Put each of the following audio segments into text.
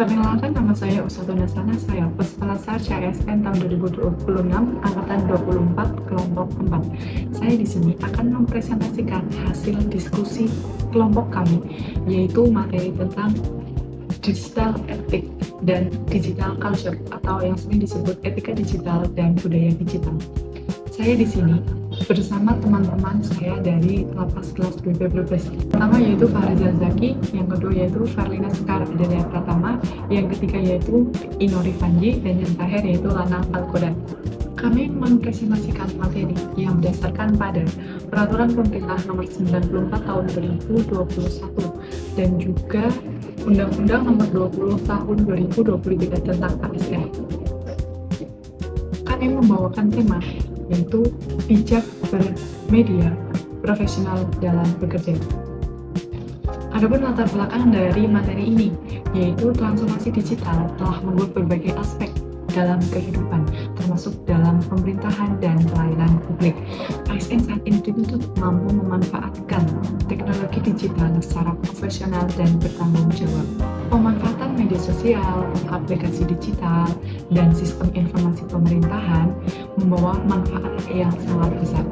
Perkenalkan, nama saya Usatuna Sana, saya peserta sarjana ASN tahun 2026, angkatan 24, kelompok 4. Saya di sini akan mempresentasikan hasil diskusi kelompok kami, yaitu materi tentang digital ethic dan digital culture, atau yang sering disebut etika digital dan budaya digital. Saya di sini bersama teman-teman saya dari lapas kelas BP Brebes. Pertama yaitu Farizal Zaki, yang kedua yaitu Farlina Sekar Adelia Pratama, yang ketiga yaitu Inori Panji, dan yang terakhir yaitu Lana Alkodan. Kami mempresentasikan materi yang berdasarkan pada Peraturan Pemerintah Nomor 94 Tahun 2021 dan juga Undang-Undang Nomor 20 Tahun 2023 tentang ASN. Kami membawakan tema yaitu bijak bermedia profesional dalam bekerja. Adapun latar belakang dari materi ini, yaitu transformasi digital telah membuat berbagai aspek dalam kehidupan, termasuk dalam pemerintahan dan pelayanan publik. ASN saat ini dituntut mampu memanfaatkan teknologi digital secara profesional dan bertanggung jawab. Pemanfaatan media sosial, aplikasi digital, dan sistem informasi pemerintahan membawa manfaat yang sangat besar.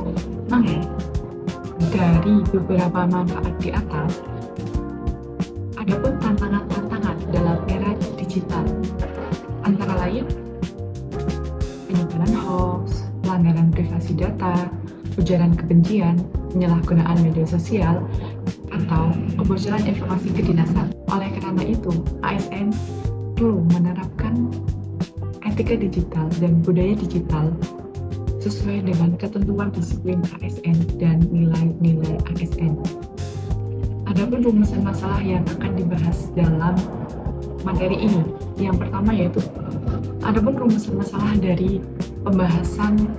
Namun, dari beberapa manfaat di atas, ada pun tantangan-tantangan dalam era digital, antara lain penyebaran hoax, pelanggaran privasi data, ujaran kebencian, penyalahgunaan media sosial, atau kebocoran informasi kedinasan. Oleh karena itu, ASN perlu menerapkan etika digital dan budaya digital sesuai dengan ketentuan disiplin ASN dan nilai-nilai ASN. Adapun rumusan masalah yang akan dibahas dalam materi ini, yang pertama yaitu adapun rumusan masalah dari pembahasan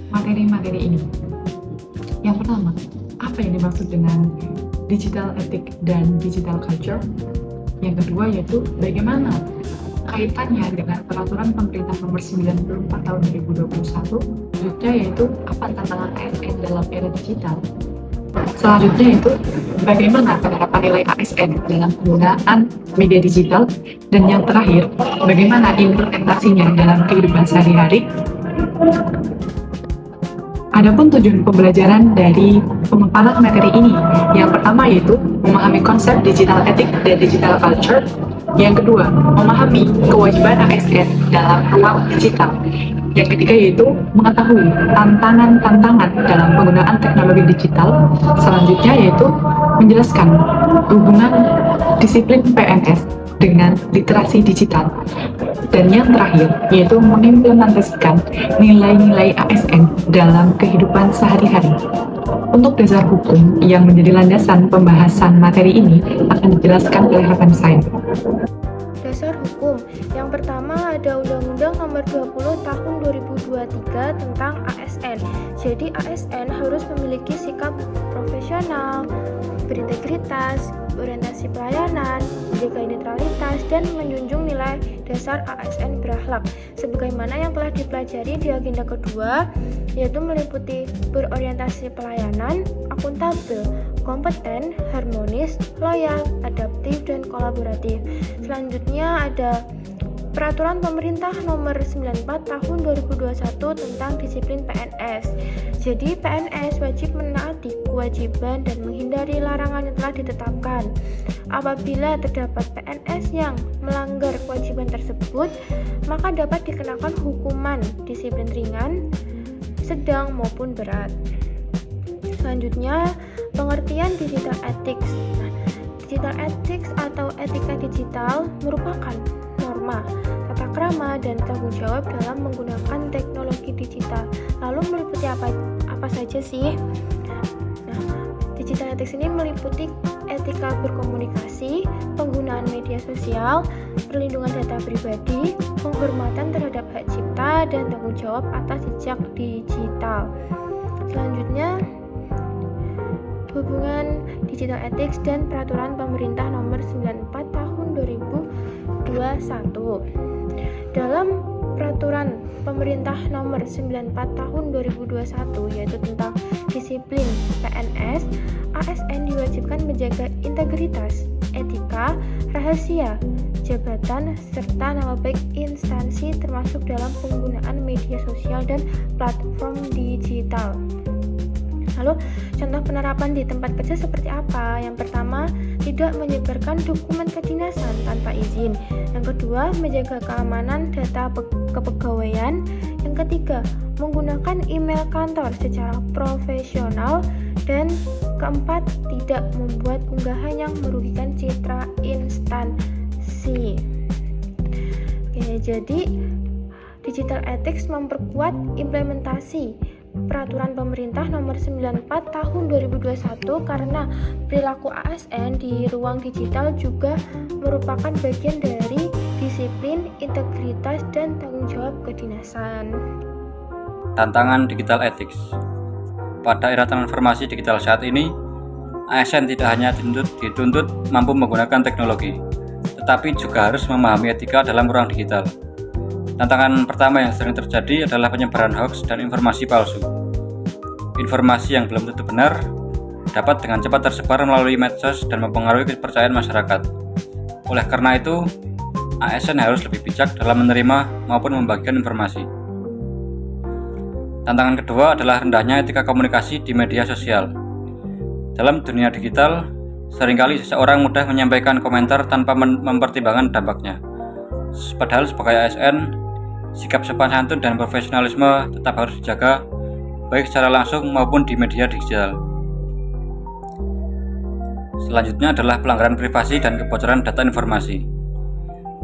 materi-materi ini. Yang pertama, apa yang dimaksud dengan digital ethic dan digital culture? Yang kedua yaitu bagaimana kaitannya dengan Peraturan Pemerintah Nomor 94 Tahun 2021. Selanjutnya yaitu apa tantangan ASN dalam era digital. Selanjutnya yaitu bagaimana penerapan nilai ASN dalam penggunaan media digital. Dan yang terakhir, bagaimana implementasinya dalam kehidupan sehari-hari. Adapun tujuan pembelajaran dari pemaparan materi ini, yang pertama yaitu memahami konsep digital ethic dan digital culture. Yang kedua, memahami kewajiban ASN dalam ruang digital. Yang ketiga yaitu mengetahui tantangan-tantangan dalam penggunaan teknologi digital. Selanjutnya yaitu menjelaskan hubungan disiplin PNS dengan literasi digital. Dan yang terakhir yaitu mengimplementasikan nilai-nilai ASN dalam kehidupan sehari-hari. Untuk dasar hukum yang menjadi landasan pembahasan materi ini akan dijelaskan oleh rekan saya. Dasar hukum. Yang pertama ada Undang-Undang Nomor 20 Tahun 2023 tentang ASN. Jadi ASN harus memiliki sikap profesional, berintegritas, orientasi pelayanan, menjaga netralitas, dan menjunjung nilai dasar ASN berakhlak. Sebagaimana yang telah dipelajari di agenda kedua, yaitu meliputi berorientasi pelayanan, akuntabel, kompeten, harmonis, loyal, adaptif, dan kolaboratif. Selanjutnya ada Peraturan Pemerintah Nomor 94 Tahun 2021 tentang disiplin PNS. Jadi PNS wajib menaati kewajiban dan menghindari larangan yang telah ditetapkan. Apabila terdapat PNS yang melanggar kewajiban tersebut, maka dapat dikenakan hukuman disiplin ringan, sedang maupun berat. Selanjutnya, pengertian digital ethics. Digital ethics atau etika digital merupakan norma, tata krama, dan tanggung jawab dalam menggunakan teknologi digital. Lalu meliputi apa saja sih? Nah, digital ethics ini meliputi etika berkomunikasi, penggunaan media sosial, perlindungan data pribadi, penghormatan terhadap hak cipta, dan tanggung jawab atas jejak digital. Selanjutnya, hubungan digital ethics dan Peraturan Pemerintah Nomor 94 Tahun 2021. Dalam Peraturan Pemerintah Nomor 94 Tahun 2021 yaitu tentang disiplin PNS, ASN diwajibkan menjaga integritas, etika, rahasia, jabatan, serta nama baik instansi termasuk dalam penggunaan media sosial dan platform digital. Lalu, contoh penerapan di tempat kerja seperti apa? Yang pertama, tidak menyebarkan dokumen kedinasan tanpa izin. Yang kedua, menjaga keamanan data kepegawaian. Yang ketiga, menggunakan email kantor secara profesional. Dan keempat, tidak membuat unggahan yang merugikan citra instansi. Oke, jadi digital ethics memperkuat implementasi Peraturan Pemerintah Nomor 94 Tahun 2021 karena perilaku ASN di ruang digital juga merupakan bagian dari disiplin, integritas, dan tanggung jawab kedinasan. Tantangan digital ethics. Pada era transformasi digital saat ini, ASN tidak hanya dituntut mampu menggunakan teknologi, tetapi juga harus memahami etika dalam ruang digital. Tantangan pertama yang sering terjadi adalah penyebaran hoax dan informasi palsu. Informasi yang belum tentu benar dapat dengan cepat tersebar melalui medsos dan mempengaruhi kepercayaan masyarakat. Oleh karena itu, ASN harus lebih bijak dalam menerima maupun membagikan informasi. Tantangan kedua adalah rendahnya etika komunikasi di media sosial. Dalam dunia digital, seringkali seseorang mudah menyampaikan komentar tanpa mempertimbangkan dampaknya. Padahal sebagai ASN, sikap sopan santun dan profesionalisme tetap harus dijaga, baik secara langsung maupun di media digital. Selanjutnya adalah pelanggaran privasi dan kebocoran data informasi.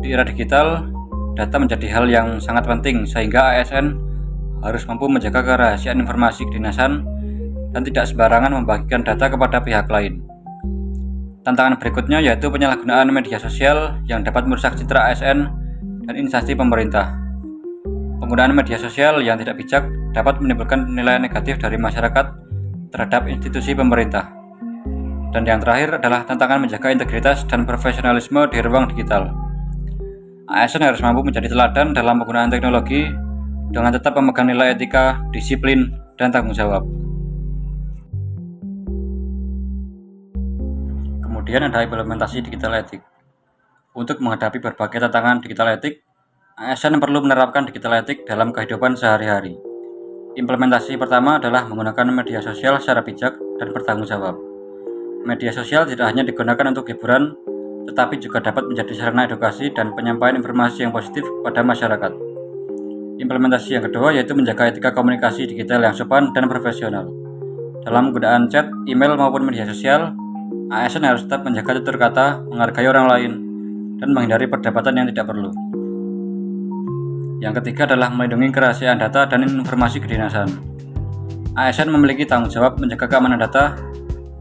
Di era digital, data menjadi hal yang sangat penting sehingga ASN harus mampu menjaga kerahasiaan informasi kedinasan dan tidak sembarangan membagikan data kepada pihak lain. Tantangan berikutnya yaitu penyalahgunaan media sosial yang dapat merusak citra ASN dan instansi pemerintah. Penggunaan media sosial yang tidak bijak dapat menimbulkan penilaian negatif dari masyarakat terhadap institusi pemerintah. Dan yang terakhir adalah tantangan menjaga integritas dan profesionalisme di ruang digital. ASN harus mampu menjadi teladan dalam penggunaan teknologi dengan tetap memegang nilai etika, disiplin, dan tanggung jawab. Kemudian ada implementasi digital etik. Untuk menghadapi berbagai tantangan digital etik, ASN perlu menerapkan digital etik dalam kehidupan sehari-hari. Implementasi pertama adalah menggunakan media sosial secara bijak dan bertanggung jawab. Media sosial tidak hanya digunakan untuk hiburan, tetapi juga dapat menjadi sarana edukasi dan penyampaian informasi yang positif kepada masyarakat. Implementasi yang kedua yaitu menjaga etika komunikasi digital yang sopan dan profesional. Dalam penggunaan chat, email maupun media sosial, ASN harus tetap menjaga tutur kata, menghargai orang lain, dan menghindari perdebatan yang tidak perlu. Yang ketiga adalah melindungi kerahasiaan data dan informasi kedinasan. ASN memiliki tanggung jawab menjaga keamanan data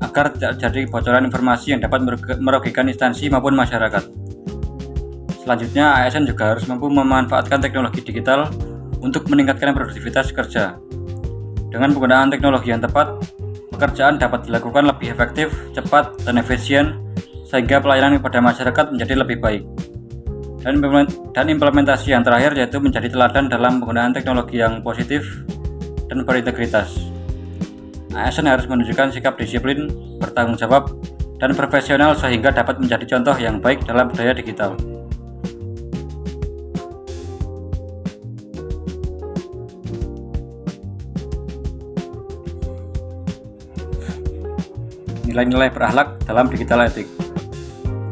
agar tidak terjadi kebocoran informasi yang dapat merugikan instansi maupun masyarakat. Selanjutnya, ASN juga harus mampu memanfaatkan teknologi digital untuk meningkatkan produktivitas kerja. Dengan penggunaan teknologi yang tepat, pekerjaan dapat dilakukan lebih efektif, cepat, dan efisien, sehingga pelayanan kepada masyarakat menjadi lebih baik. Dan implementasi yang terakhir yaitu menjadi teladan dalam penggunaan teknologi yang positif dan berintegritas. ASN harus menunjukkan sikap disiplin, bertanggung jawab, dan profesional sehingga dapat menjadi contoh yang baik dalam budaya digital. Nilai-nilai berakhlak dalam digital etik.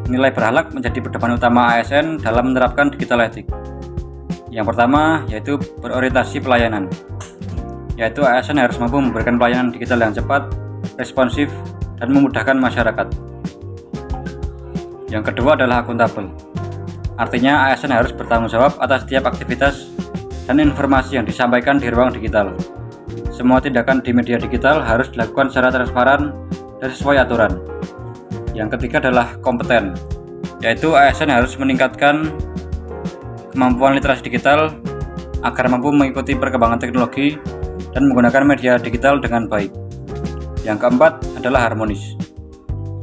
Nilai berakhlak menjadi pedoman utama ASN dalam menerapkan digital etik. Yang pertama yaitu berorientasi pelayanan, yaitu ASN harus mampu memberikan pelayanan digital yang cepat, responsif, dan memudahkan masyarakat. Yang kedua adalah akuntabel, artinya ASN harus bertanggung jawab atas setiap aktivitas dan informasi yang disampaikan di ruang digital. Semua tindakan di media digital harus dilakukan secara transparan dan sesuai aturan. Yang ketiga adalah kompeten, yaitu ASN harus meningkatkan kemampuan literasi digital agar mampu mengikuti perkembangan teknologi dan menggunakan media digital dengan baik. Yang keempat adalah harmonis.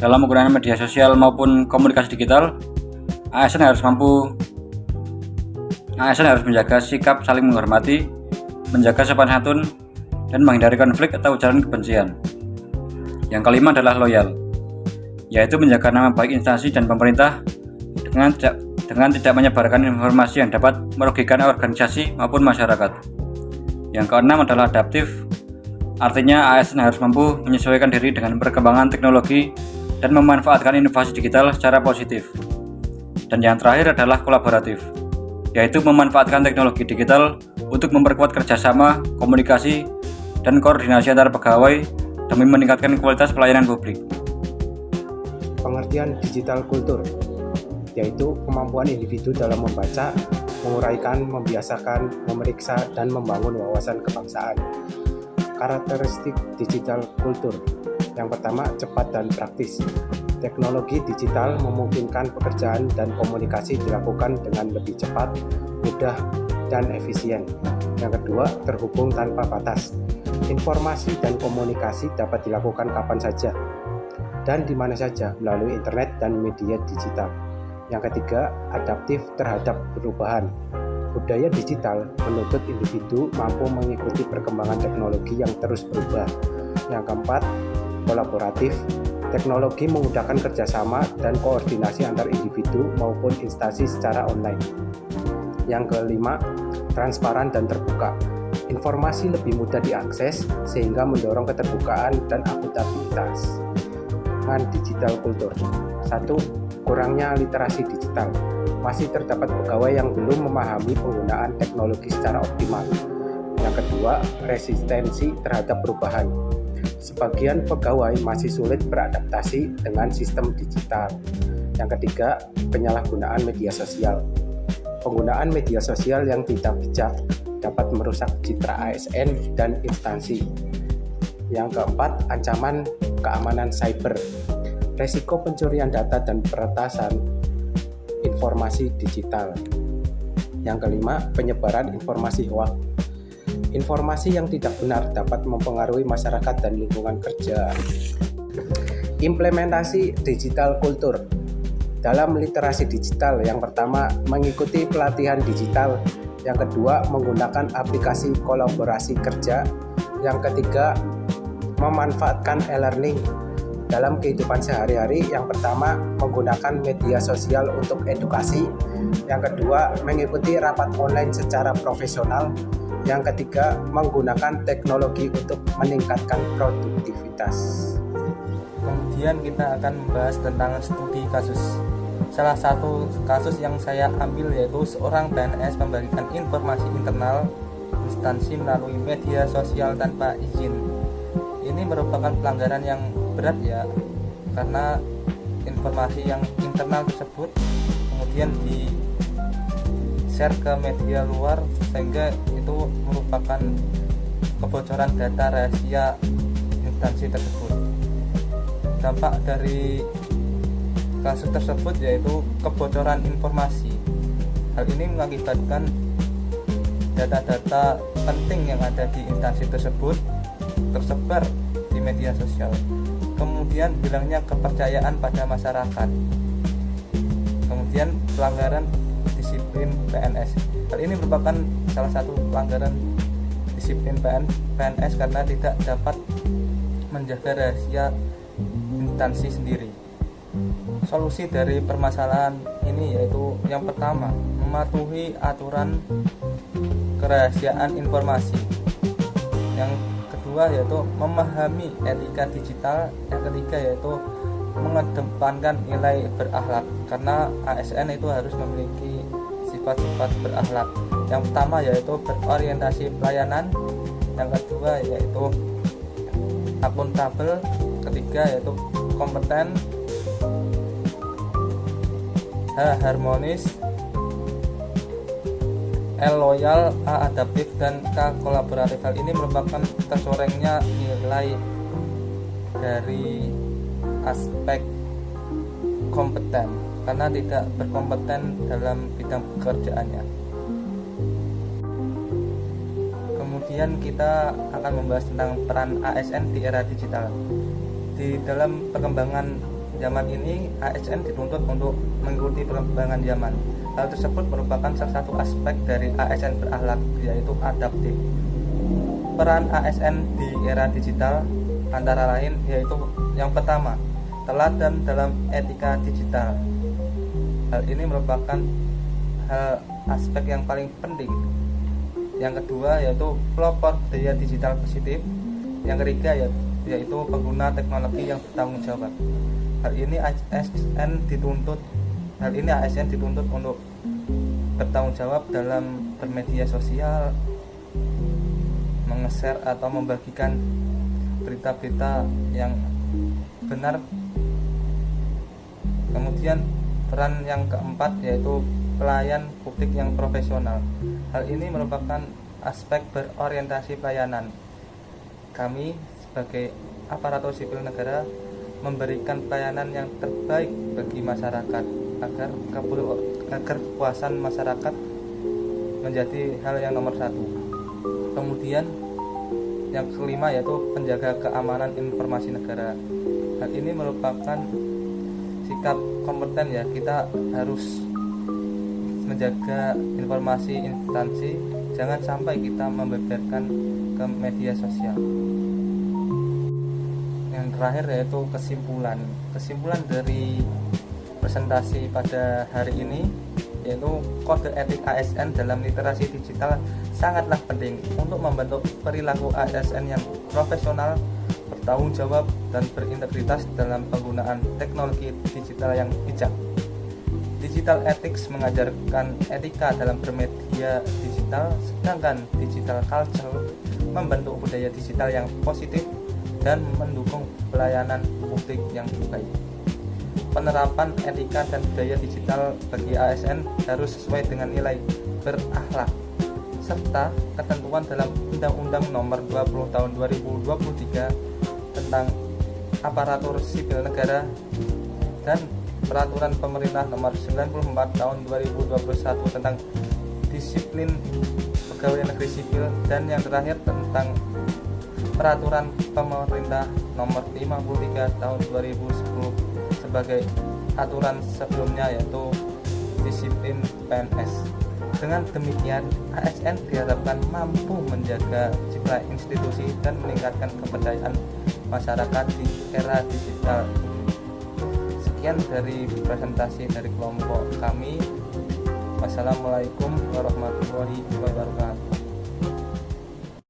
Dalam menggunakan media sosial maupun komunikasi digital, ASN harus menjaga sikap saling menghormati, menjaga sopan santun, dan menghindari konflik atau ujaran kebencian. Yang kelima adalah loyal, yaitu menjaga nama baik instansi dan pemerintah dengan dengan tidak menyebarkan informasi yang dapat merugikan organisasi maupun masyarakat. Yang keenam adalah adaptif, artinya ASN harus mampu menyesuaikan diri dengan perkembangan teknologi dan memanfaatkan inovasi digital secara positif. Dan yang terakhir adalah kolaboratif, yaitu memanfaatkan teknologi digital untuk memperkuat kerjasama, komunikasi, dan koordinasi antar pegawai demi meningkatkan kualitas pelayanan publik. Pengertian digital kultur, yaitu kemampuan individu dalam membaca, menguraikan, membiasakan, memeriksa, dan membangun wawasan kebangsaan. Karakteristik digital kultur. Yang pertama, cepat dan praktis. Teknologi digital memungkinkan pekerjaan dan komunikasi dilakukan dengan lebih cepat, mudah, dan efisien. Yang kedua, terhubung tanpa batas. Informasi dan komunikasi dapat dilakukan kapan saja dan di mana saja melalui internet dan media digital. Yang ketiga, adaptif terhadap perubahan. Budaya digital menuntut individu mampu mengikuti perkembangan teknologi yang terus berubah. Yang keempat, kolaboratif. Teknologi memudahkan kerjasama dan koordinasi antar individu maupun instansi secara online. Yang kelima, transparan dan terbuka. Informasi lebih mudah diakses sehingga mendorong keterbukaan dan akuntabilitas. Dengan digital kultur. 1. Kurangnya literasi digital. Masih terdapat pegawai yang belum memahami penggunaan teknologi secara optimal. Yang kedua, resistensi terhadap perubahan. Sebagian pegawai masih sulit beradaptasi dengan sistem digital. Yang ketiga, penyalahgunaan media sosial. Penggunaan media sosial yang tidak bijak dapat merusak citra ASN dan instansi. Yang keempat, ancaman keamanan cyber. Resiko pencurian data dan peretasan informasi digital. Yang kelima, penyebaran informasi hoax. Informasi yang tidak benar dapat mempengaruhi masyarakat dan lingkungan kerja. Implementasi digital kultur. Dalam literasi digital, yang pertama, mengikuti pelatihan digital. Yang kedua, menggunakan aplikasi kolaborasi kerja. Yang ketiga, memanfaatkan e-learning dalam kehidupan sehari-hari. Yang pertama, menggunakan media sosial untuk edukasi. Yang kedua, mengikuti rapat online secara profesional. Yang ketiga, menggunakan teknologi untuk meningkatkan produktivitas. Kemudian kita akan membahas tentang studi kasus. Salah satu kasus yang saya ambil yaitu seorang PNS membagikan informasi internal instansi melalui media sosial tanpa izin. Ini merupakan pelanggaran yang berat ya, karena informasi yang internal tersebut kemudian di-share ke media luar, sehingga itu merupakan kebocoran data rahasia instansi tersebut. Dampak dari kasus tersebut yaitu kebocoran informasi. Hal ini mengakibatkan data-data penting yang ada di instansi tersebut tersebar di media sosial. Kemudian hilangnya kepercayaan pada masyarakat. Kemudian pelanggaran disiplin PNS. Hal ini merupakan salah satu pelanggaran disiplin PNS karena tidak dapat menjaga rahasia instansi sendiri. Solusi dari permasalahan ini yaitu yang pertama, mematuhi aturan kerahasiaan informasi. Yang kedua yaitu memahami etika digital. Yang ketiga yaitu mengedepankan nilai berakhlak, karena ASN itu harus memiliki sifat-sifat berakhlak. Yang pertama yaitu berorientasi pelayanan. Yang kedua yaitu akuntabel. Ketiga yaitu kompeten, harmonis, L loyal, A adaptif, dan K kolaboratif. Hal ini merupakan tercorengnya nilai dari aspek kompeten karena tidak berkompeten dalam bidang pekerjaannya. Kemudian kita akan membahas tentang peran ASN di era digital. Di dalam perkembangan zaman ini, ASN dituntut untuk mengikuti perkembangan zaman. Hal tersebut merupakan salah satu aspek dari ASN berakhlak, yaitu adaptif. Peran ASN di era digital antara lain yaitu yang pertama, teladan dalam etika digital. Hal ini merupakan aspek yang paling penting. Yang kedua yaitu pelopor budaya digital positif. Yang ketiga yaitu pengguna teknologi yang bertanggung jawab. Hal ini ASN dituntut untuk bertanggung jawab dalam bermedia sosial, menge-share atau membagikan berita-berita yang benar. Kemudian peran yang keempat yaitu pelayan publik yang profesional. Hal ini merupakan aspek berorientasi pelayanan. Kami sebagai aparatur sipil negara memberikan pelayanan yang terbaik bagi masyarakat agar kepuasan masyarakat menjadi hal yang nomor satu. Kemudian yang kelima yaitu penjaga keamanan informasi negara. Hal ini merupakan sikap kompeten ya, kita harus menjaga informasi instansi, jangan sampai kita membeberkan ke media sosial. Yang terakhir yaitu kesimpulan dari presentasi pada hari ini yaitu kode etik ASN dalam literasi digital sangatlah penting untuk membentuk perilaku ASN yang profesional, bertanggung jawab, dan berintegritas dalam penggunaan teknologi digital yang bijak. Digital ethics mengajarkan etika dalam bermedia digital, sedangkan digital culture membentuk budaya digital yang positif dan mendukung pelayanan publik yang baik. Penerapan etika dan budaya digital bagi ASN harus sesuai dengan nilai berakhlak serta ketentuan dalam Undang-Undang Nomor 20 Tahun 2023 tentang Aparatur Sipil Negara dan Peraturan Pemerintah Nomor 94 Tahun 2021 tentang Disiplin Pegawai Negeri Sipil, dan yang terakhir tentang Peraturan Pemerintah Nomor 53 Tahun 2010 sebagai aturan sebelumnya yaitu disiplin PNS. Dengan demikian, ASN diharapkan mampu menjaga citra institusi dan meningkatkan kepercayaan masyarakat di era digital. Sekian dari presentasi dari kelompok kami. Wassalamualaikum warahmatullahi wabarakatuh.